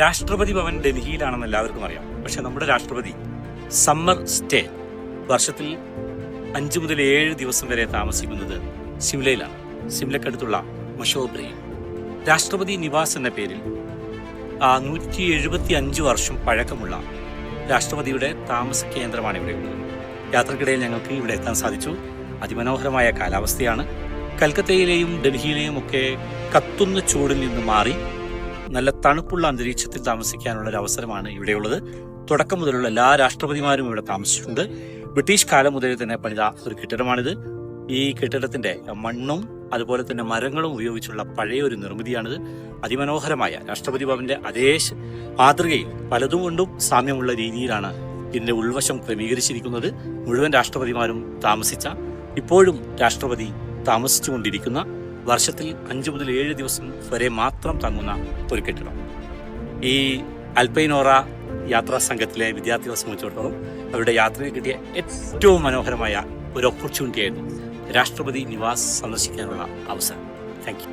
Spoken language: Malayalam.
രാഷ്ട്രപതി ഭവൻ ഡൽഹിയിലാണെന്ന് എല്ലാവർക്കും അറിയാം. പക്ഷെ നമ്മുടെ രാഷ്ട്രപതി സമ്മർ സ്റ്റേ വർഷത്തിൽ 5 മുതൽ 7 ദിവസം വരെ താമസിക്കുന്നത് സിംലയിലാണ്. സിംലക്കടുത്തുള്ള മഷോബ്രയിൽ രാഷ്ട്രപതി നിവാസ് എന്ന പേരിൽ 175 വർഷം പഴക്കമുള്ള രാഷ്ട്രപതിയുടെ താമസ കേന്ദ്രമാണ് ഇവിടെയുള്ളത്. യാത്രക്കിടയിൽ ഞങ്ങൾക്ക് ഇവിടെ എത്താൻ സാധിച്ചു. അതിമനോഹരമായ കാലാവസ്ഥയാണ്. കൽക്കത്തയിലെയും ഡൽഹിയിലെയും ഒക്കെ കത്തുന്ന ചൂടിൽ നിന്ന് മാറി നല്ല തണുപ്പുള്ള അന്തരീക്ഷത്തിൽ താമസിക്കാനുള്ള ഒരു അവസരമാണ് ഇവിടെയുള്ളത്. തുടക്കം മുതലുള്ള എല്ലാ രാഷ്ട്രപതിമാരും ഇവിടെ താമസിച്ചിട്ടുണ്ട്. ബ്രിട്ടീഷ് കാലം മുതൽ തന്നെ പണിത ഒരു കെട്ടിടമാണിത്. ഈ കെട്ടിടത്തിന്റെ മണ്ണും അതുപോലെ തന്നെ മരങ്ങളും ഉപയോഗിച്ചുള്ള പഴയ ഒരു നിർമ്മിതിയാണിത്. അതിമനോഹരമായ രാഷ്ട്രപതി ഭവന്റെ അതേ മാതൃകയിൽ പലതും കൊണ്ടും സാമ്യമുള്ള രീതിയിലാണ് ഇതിന്റെ ഉൾവശം ക്രമീകരിച്ചിരിക്കുന്നത്. മുഴുവൻ രാഷ്ട്രപതിമാരും താമസിച്ച, ഇപ്പോഴും രാഷ്ട്രപതി താമസിച്ചുകൊണ്ടിരിക്കുന്ന, വർഷത്തിൽ 5 മുതൽ 7 ദിവസം വരെ മാത്രം തങ്ങുന്ന ഒരു കെട്ടിടം. ഈ അൽപൈനോറ യാത്രാ സംഘത്തിലെ വിദ്യാർത്ഥികളെ സംബന്ധിച്ചിടത്തോളം അവരുടെ യാത്രയിൽ കിട്ടിയ ഏറ്റവും മനോഹരമായ ഒരു ഓപ്പർച്യൂണിറ്റി ആയിരുന്നു രാഷ്ട്രപതി നിവാസ് സന്ദർശിക്കാനുള്ള അവസരം. Thank you.